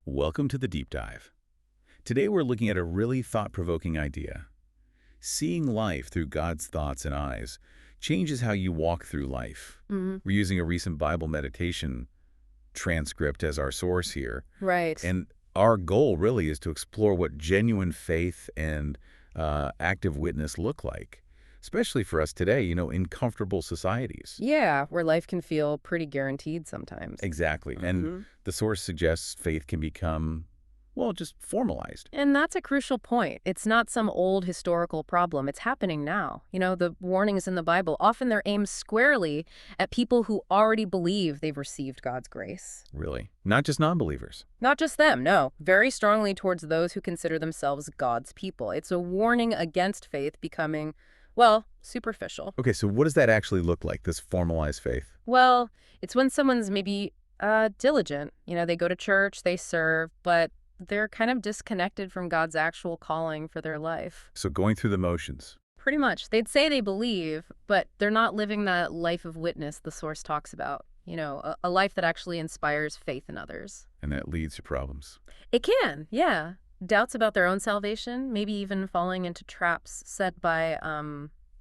Welcome to the Deep Dive. Today we're looking at a really thought-provoking idea. Seeing life through God's thoughts and eyes changes how you walk through life. We're using a recent Bible meditation transcript as our source here. Right. And our goal really is to explore what genuine faith and active witness look like, especially for us today, in comfortable societies. Yeah, where life can feel pretty guaranteed sometimes. Exactly. And the source suggests faith can become, well, just formalized. And that's a crucial point. It's not some old historical problem. It's happening now. The warnings in the Bible, often they're aimed squarely at people who already believe they've received God's grace. Really. Not just non-believers. Not just them, no. Very strongly towards those who consider themselves God's people. It's a warning against faith becoming, well, superficial. Okay, so what does that actually look like, this formalized faith? Well, it's when someone's maybe diligent. They go to church, they serve, but they're kind of disconnected from God's actual calling for their life. So going through the motions. Pretty much. They'd say they believe, but they're not living that life of witness the source talks about. A life that actually inspires faith in others. And that leads to problems. It can, yeah. Doubts about their own salvation, maybe even falling into traps set by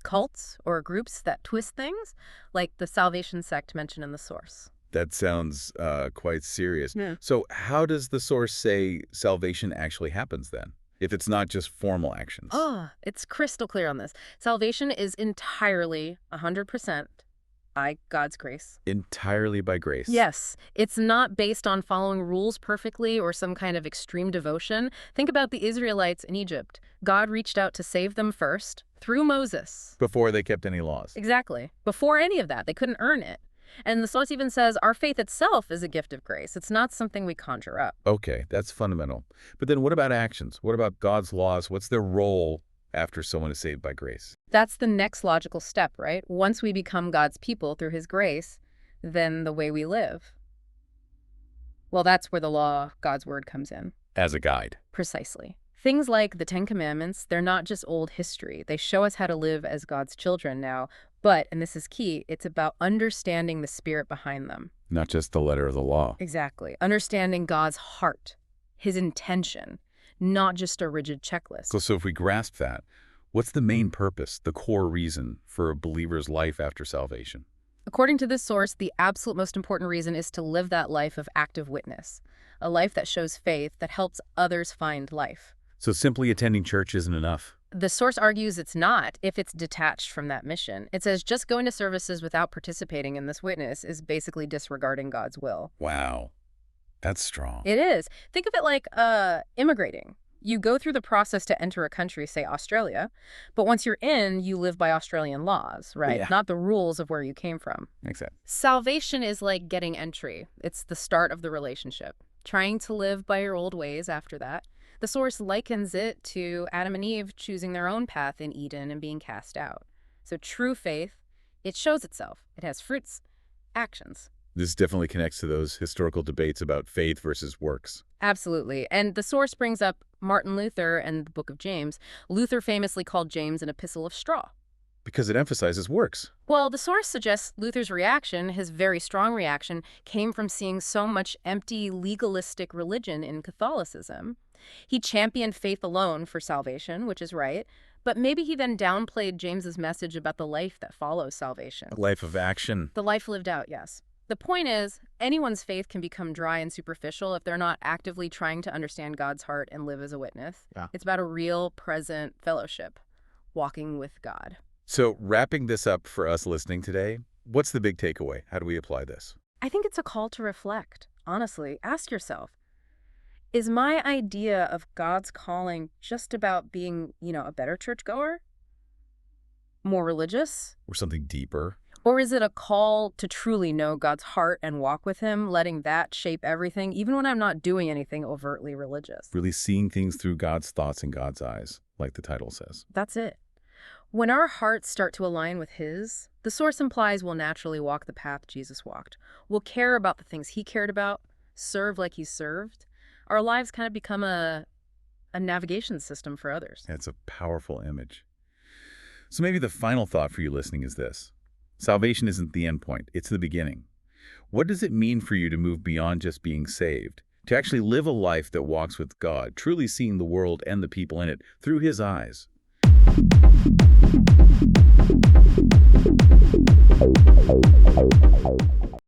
cults or groups that twist things, like the salvation sect mentioned in the source. That sounds quite serious. Yeah. So how does the source say salvation actually happens then, if it's not just formal actions? It's crystal clear on this. Salvation is entirely 100% by God's grace. Entirely by grace. Yes. It's not based on following rules perfectly or some kind of extreme devotion. Think about the Israelites in Egypt. God reached out to save them first through Moses. Before they kept any laws. Exactly. Before any of that, they couldn't earn it. And the source even says our faith itself is a gift of grace. It's not something we conjure up. Okay, that's fundamental. But then what about actions? What about God's laws? What's their role after someone is saved by grace? That's the next logical step, right? Once we become God's people through his grace, then the way we live. Well, that's where the law, God's word, comes in. As a guide. Precisely. Things like the Ten Commandments, they're not just old history. They show us how to live as God's children now. But, and this is key, it's about understanding the spirit behind them. Not just the letter of the law. Exactly. Understanding God's heart, his intention, not just a rigid checklist. So if we grasp that, what's the main purpose, the core reason for a believer's life after salvation? According to this source, the absolute most important reason is to live that life of active witness, a life that shows faith, that helps others find life. So simply attending church isn't enough? The source argues it's not if it's detached from that mission. It says just going to services without participating in this witness is basically disregarding God's will. Wow. That's strong. It is. Think of it like immigrating. You go through the process to enter a country, say Australia, but once you're in, you live by Australian laws, right? Yeah. Not the rules of where you came from. Makes sense. Salvation is like getting entry. It's the start of the relationship. Trying to live by your old ways after that. The source likens it to Adam and Eve choosing their own path in Eden and being cast out. So true faith, it shows itself. It has fruits, actions. This definitely connects to those historical debates about faith versus works. Absolutely. And the source brings up Martin Luther and the book of James. Luther famously called James an epistle of straw. Because it emphasizes works. Well, the source suggests Luther's reaction, his very strong reaction, came from seeing so much empty, legalistic religion in Catholicism. He championed faith alone for salvation, which is right, but maybe he then downplayed James's message about the life that follows salvation. A life of action. The life lived out, yes. The point is, anyone's faith can become dry and superficial if they're not actively trying to understand God's heart and live as a witness. Yeah. It's about a real, present fellowship, walking with God. So wrapping this up for us listening today, what's the big takeaway? How do we apply this? I think it's a call to reflect. Honestly, ask yourself, is my idea of God's calling just about being, a better churchgoer? More religious? Or something deeper? Or is it a call to truly know God's heart and walk with him, letting that shape everything, even when I'm not doing anything overtly religious? Really seeing things through God's thoughts and God's eyes, like the title says. That's it. When our hearts start to align with his, the source implies we'll naturally walk the path Jesus walked. We'll care about the things he cared about, serve like he served. Our lives kind of become a navigation system for others. That's a powerful image. So maybe the final thought for you listening is this. Salvation isn't the end point, it's the beginning. What does it mean for you to move beyond just being saved, to actually live a life that walks with God, truly seeing the world and the people in it through His eyes?